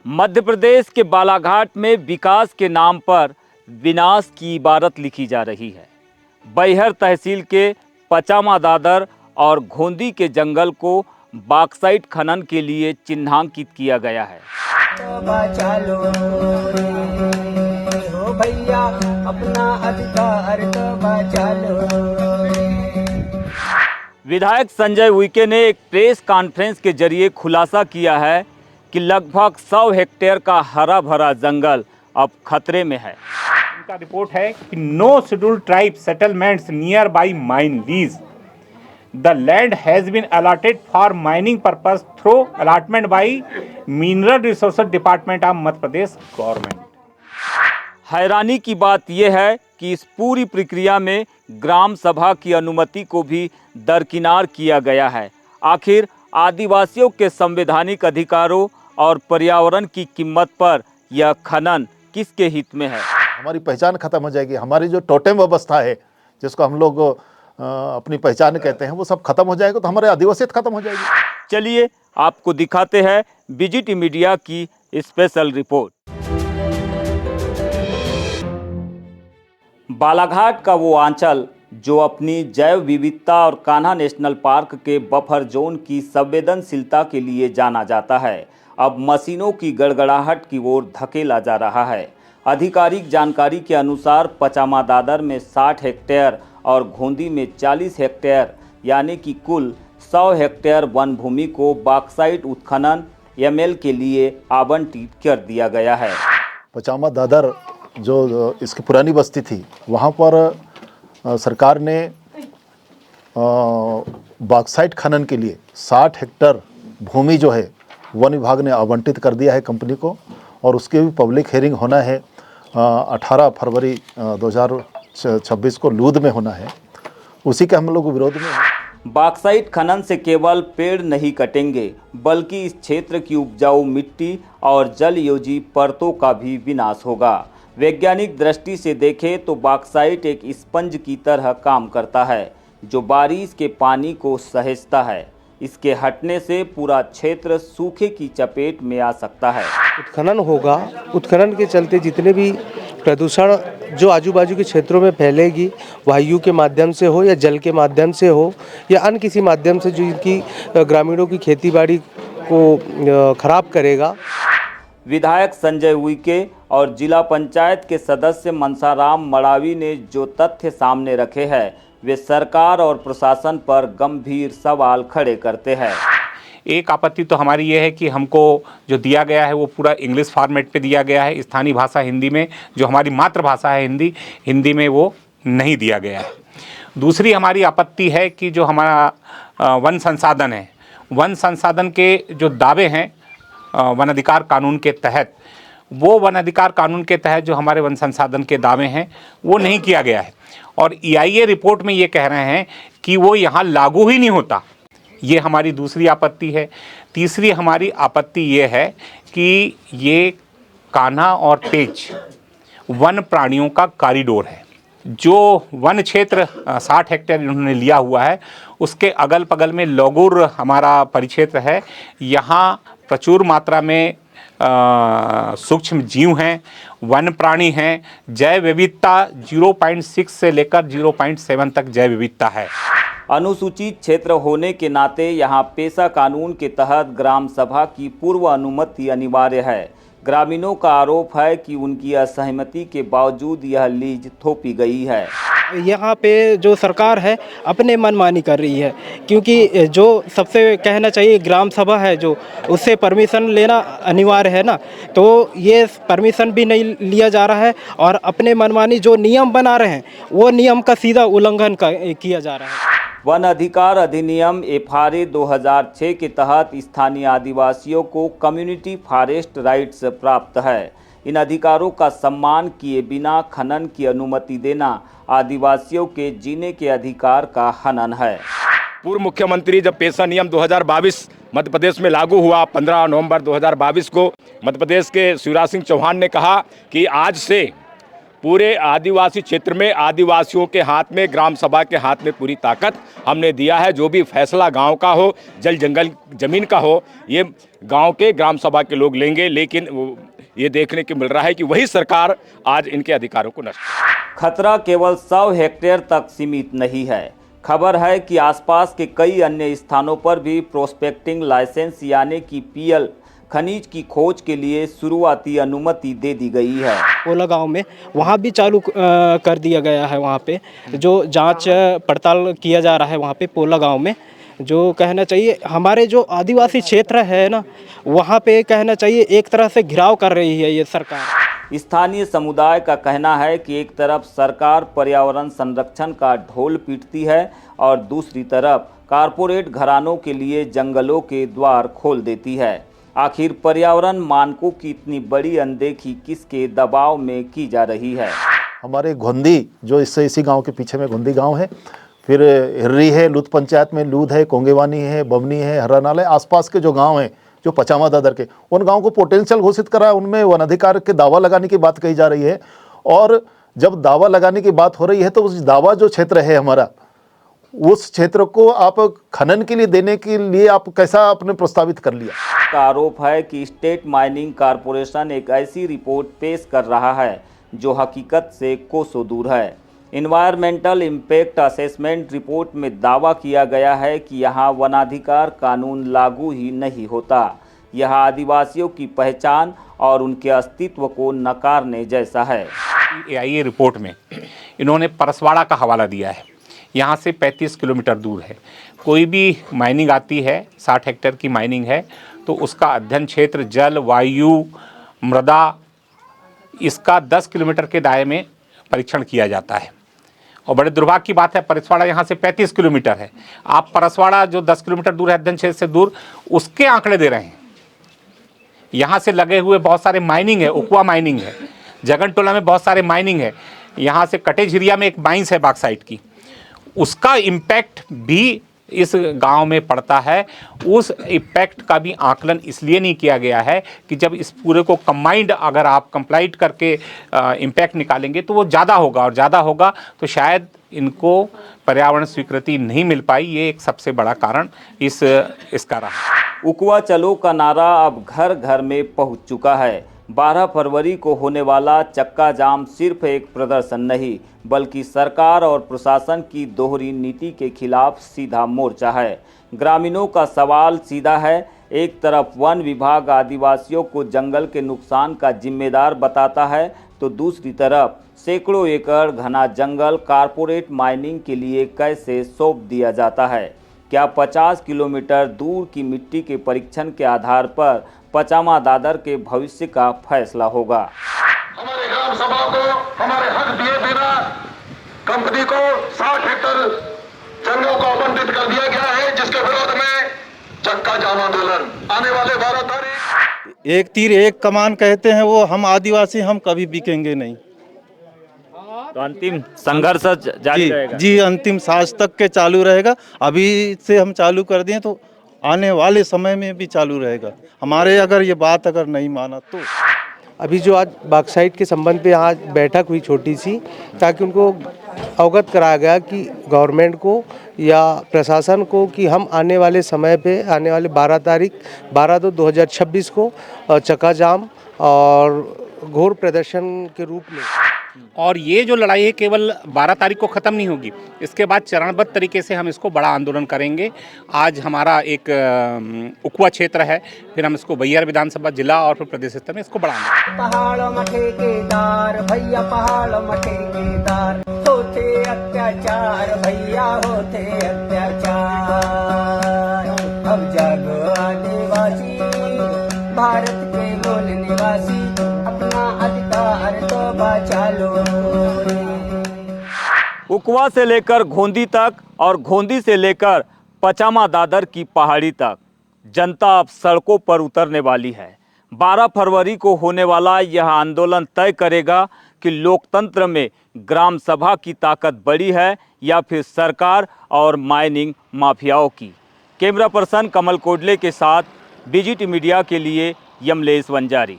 मध्य प्रदेश के बालाघाट में विकास के नाम पर विनाश की इबारत लिखी जा रही है। बैहर तहसील के पचामा दादर और घोंदी के जंगल को बॉक्साइट खनन के लिए चिन्हांकित किया गया है। हो भैया अपना अधिकार तो बचा लो। विधायक संजय उइके ने एक प्रेस कॉन्फ्रेंस के जरिए खुलासा किया है कि लगभग 100 हेक्टेयर का हरा भरा जंगल अब खतरे में है। उनका रिपोर्ट है कि no scheduled tribe settlements near by mine lease. The land has been allotted for mining purpose through allotment by mineral resources department of Madhya Pradesh government. हैरानी की बात यह है कि इस पूरी प्रक्रिया में ग्राम सभा की अनुमति को भी दरकिनार किया गया है। आखिर आदिवासियों के संवैधानिक अधिकारों और पर्यावरण की कीमत पर यह खनन किसके हित में है? हमारी पहचान खत्म हो जाएगी। हमारी जो टोटेम व्यवस्था है, जिसको हम लोग अपनी पहचान कहते हैं, वो सब खत्म हो जाएगा तो हमारे आदिवासियत खत्म हो जाएगी। चलिए आपको दिखाते हैं बीजीटी मीडिया की स्पेशल रिपोर्ट। बालाघाट का वो आंचल जो अपनी जैव विविधता और कान्हा नेशनल पार्क के बफर जोन की संवेदनशीलता के लिए जाना जाता है, अब मशीनों की गड़गड़ाहट की ओर धकेला जा रहा है। आधिकारिक जानकारी के अनुसार पचामा दादर में 60 हेक्टेयर और घोंदी में 40 हेक्टेयर यानी कि कुल 100 हेक्टेयर वन भूमि को बॉक्साइट उत्खनन एमएल के लिए आवंटित कर दिया गया है। पचामा दादर जो इसकी पुरानी बस्ती थी, वहाँ पर सरकार ने बॉक्साइट खनन के लिए 60 हेक्टेयर भूमि जो है वन विभाग ने आवंटित कर दिया है कंपनी को, और उसके भी पब्लिक हियरिंग होना है 18 फरवरी 2026 को लूध में होना है। उसी के हम लोग विरोध में हैं। बॉक्साइट खनन से केवल पेड़ नहीं कटेंगे, बल्कि इस क्षेत्र की उपजाऊ मिट्टी और जलयोजी परतों का भी विनाश होगा। वैज्ञानिक दृष्टि से देखें तो बॉक्साइट एक स्पंज की तरह काम करता है जो बारिश के पानी को सहेजता है। इसके हटने से पूरा क्षेत्र सूखे की चपेट में आ सकता है। उत्खनन होगा, उत्खनन के चलते जितने भी प्रदूषण जो आजू बाजू के क्षेत्रों में फैलेगी, वायु के माध्यम से हो या जल के माध्यम से हो या अन्य किसी माध्यम से, जो इनकी ग्रामीणों की खेतीबाड़ी को खराब करेगा। विधायक संजय उइके और जिला पंचायत के सदस्य मनसाराम मड़ावी ने जो तथ्य सामने रखे हैं, वे सरकार और प्रशासन पर गंभीर सवाल खड़े करते हैं। एक आपत्ति तो हमारी ये है कि हमको जो दिया गया है वो पूरा इंग्लिश फॉर्मेट पे दिया गया है। स्थानीय भाषा हिंदी में, जो हमारी मातृभाषा है हिंदी में वो नहीं दिया गया है। दूसरी हमारी आपत्ति है कि जो हमारा वन संसाधन है, वन संसाधन के जो दावे हैं वन अधिकार कानून के तहत, वो वन अधिकार कानून के तहत जो हमारे वन संसाधन के दावे हैं वो नहीं किया गया है, और EIA रिपोर्ट में ये कह रहे हैं कि वो यहाँ लागू ही नहीं होता। ये हमारी दूसरी आपत्ति है। तीसरी हमारी आपत्ति ये है कि ये कान्हा और पेंच वन प्राणियों का कॉरिडोर है। जो वन क्षेत्र 60 हेक्टेयर इन्होंने लिया हुआ है, उसके अगल बगल में लोगुर हमारा परिक्षेत्र है। यहाँ प्रचुर मात्रा में सूक्ष्म जीव हैं, वन प्राणी हैं। जैव विविधता 0.6 से लेकर 0.7 तक जैव विविधता है। अनुसूचित क्षेत्र होने के नाते यहाँ पेशा कानून के तहत ग्राम सभा की पूर्व अनुमति अनिवार्य है। ग्रामीणों का आरोप है कि उनकी असहमति के बावजूद यह लीज थोपी गई है। यहाँ पे जो सरकार है अपने मनमानी कर रही है, क्योंकि जो सबसे कहना चाहिए ग्राम सभा है जो, उससे परमिशन लेना अनिवार्य है ना, तो ये परमिशन भी नहीं लिया जा रहा है और अपने मनमानी जो नियम बना रहे हैं वो नियम का सीधा उल्लंघन किया जा रहा है। वन अधिकार अधिनियम FRA 2006 के तहत स्थानीय आदिवासियों को कम्युनिटी फॉरेस्ट राइट्स प्राप्त है। इन अधिकारों का सम्मान किए बिना खनन की अनुमति देना आदिवासियों के जीने के अधिकार का हनन है। पूर्व मुख्यमंत्री जब पेशा नियम 2022 मध्य प्रदेश में लागू हुआ, 15 नवंबर 2022 को मध्य प्रदेश के शिवराज सिंह चौहान ने कहा कि आज से पूरे आदिवासी क्षेत्र में आदिवासियों के हाथ में, ग्राम सभा के हाथ में पूरी ताकत हमने दिया है। जो भी फैसला गांव का हो, जल जंगल ज़मीन का हो, ये गांव के ग्राम सभा के लोग लेंगे। लेकिन ये देखने को मिल रहा है कि वही सरकार आज इनके अधिकारों को नष्ट। खतरा केवल 100 हेक्टेयर तक सीमित नहीं है। खबर है कि आसपास के कई अन्य स्थानों पर भी प्रोस्पेक्टिंग लाइसेंस यानी कि पीएल खनिज की खोज के लिए शुरुआती अनुमति दे दी गई है। पोला गांव में वहाँ भी चालू कर दिया गया है। वहाँ पे जो जांच पड़ताल किया जा रहा है वहाँ पे पोला गांव में, जो कहना चाहिए हमारे जो आदिवासी क्षेत्र है ना, वहाँ पे कहना चाहिए एक तरह से घिराव कर रही है ये सरकार। स्थानीय समुदाय का कहना है कि एक तरफ सरकार पर्यावरण संरक्षण का ढोल पीटती है और दूसरी तरफ कारपोरेट घरानों के लिए जंगलों के द्वार खोल देती है। आखिर पर्यावरण मानकों की इतनी बड़ी अनदेखी किसके दबाव में की जा रही है? हमारे घोंदी जो इसी गांव के पीछे में घोंदी गांव है, फिर हिर्री है, लूध पंचायत में लूध है, कोंगेवानी है, बमनी है, हरानाल है, आसपास के जो गांव हैं जो पचामा दादर के, उन गांव को पोटेंशियल घोषित करा है। उनमें वन अधिकार के दावा लगाने की बात कही जा रही है। और जब दावा लगाने की बात हो रही है तो उस दावा जो क्षेत्र है हमारा, उस क्षेत्र को आप खनन के लिए देने के लिए आप कैसा आपने प्रस्तावित कर लिया? का आरोप है कि स्टेट माइनिंग कारपोरेशन एक ऐसी रिपोर्ट पेश कर रहा है जो हकीकत से कोसों दूर है। इन्वायरमेंटल इम्पैक्ट असेसमेंट रिपोर्ट में दावा किया गया है कि यहाँ वनाधिकार कानून लागू ही नहीं होता। यह आदिवासियों की पहचान और उनके अस्तित्व को नकारने जैसा है। AIA रिपोर्ट में इन्होंने परसवाड़ा का हवाला दिया है। यहाँ से 35 किलोमीटर दूर है। कोई भी माइनिंग आती है, 60 हेक्टेयर की माइनिंग है, तो उसका अध्ययन क्षेत्र जल, वायु, मृदा, इसका 10 किलोमीटर के दायरे में परीक्षण किया जाता है। और बड़े दुर्भाग्य की बात है, परसवाड़ा यहाँ से 35 किलोमीटर है। आप परसवाड़ा जो 10 किलोमीटर दूर है अध्ययन क्षेत्र से दूर, उसके आंकड़े दे रहे हैं। यहाँ से लगे हुए बहुत सारे माइनिंग है, उकवा माइनिंग है, जगनटोला में बहुत सारे माइनिंग है, यहाँ से कटेज हिरिया में एक माइंस है बाक्साइट की, उसका इम्पैक्ट भी इस गांव में पड़ता है। उस इम्पैक्ट का भी आकलन इसलिए नहीं किया गया है कि जब इस पूरे को कंबाइंड अगर आप कंप्लाइट करके इम्पैक्ट निकालेंगे तो वो ज़्यादा होगा, और ज़्यादा होगा तो शायद इनको पर्यावरण स्वीकृति नहीं मिल पाई। ये एक सबसे बड़ा कारण इसका रहा। उकवा चलो का नारा अब घर घर में पहुंच चुका है। 12 फरवरी को होने वाला चक्का जाम सिर्फ एक प्रदर्शन नहीं, बल्कि सरकार और प्रशासन की दोहरी नीति के खिलाफ सीधा मोर्चा है। ग्रामीणों का सवाल सीधा है। एक तरफ वन विभाग आदिवासियों को जंगल के नुकसान का जिम्मेदार बताता है, तो दूसरी तरफ सैकड़ों एकड़ घना जंगल कारपोरेट माइनिंग के लिए कैसे सौंप दिया जाता है? क्या 50 किलोमीटर दूर की मिट्टी के परीक्षण के आधार पर पचामा दादर के भविष्य का फैसला होगा? हमारे ग्राम सभा को हमारे हक दिए बिना कंपनी को 60 हेक्टेयर जंगलों को आवंटित कर दिया गया है, जिसके विरोध में चक्का जाम आंदोलन आने वाले 12 तारीख। एक तीर एक कमान कहते हैं वो, हम आदिवासी हम कभी बिकेंगे नहीं। तो अंतिम संघर्ष जारी रहेगा? जी, अंतिम सांस तक के चालू रहेगा। अभी से हम चालू कर दिए तो आने वाले समय में भी चालू रहेगा। हमारे अगर ये बात अगर नहीं माना तो अभी जो आज बाक्साइट के संबंध पे आज बैठक हुई छोटी सी, ताकि उनको अवगत कराया गया कि गवर्नमेंट को या प्रशासन को कि हम आने वाले समय पे, आने वाले 12/2/2026 को चक्का जाम और घोर प्रदर्शन के रूप में। और ये जो लड़ाई है केवल 12 तारीख को ख़त्म नहीं होगी, इसके बाद चरणबद्ध तरीके से हम इसको बड़ा आंदोलन करेंगे। आज हमारा एक उकवा क्षेत्र है, फिर हम इसको बैयर विधानसभा जिला और फिर प्रदेश स्तर में इसको बढ़ाएंगे। पहाड़ में ठेकेदार भैया, पहाड़ में ठेकेदार होते अत्याचार भैया, होते अत्याचार। अब जागो आदिवासी, भारत के मूल निवासी, अपना अधिकार तो बचा लो। उकवा से लेकर घोंदी तक और घोंदी से लेकर पचामा दादर की पहाड़ी तक जनता अब सड़कों पर उतरने वाली है। 12 फरवरी को होने वाला यह आंदोलन तय करेगा कि लोकतंत्र में ग्राम सभा की ताकत बड़ी है या फिर सरकार और माइनिंग माफियाओं की। कैमरा पर्सन कमल कोडले के साथ बीजीटी मीडिया के लिए यमलेश वंजारी।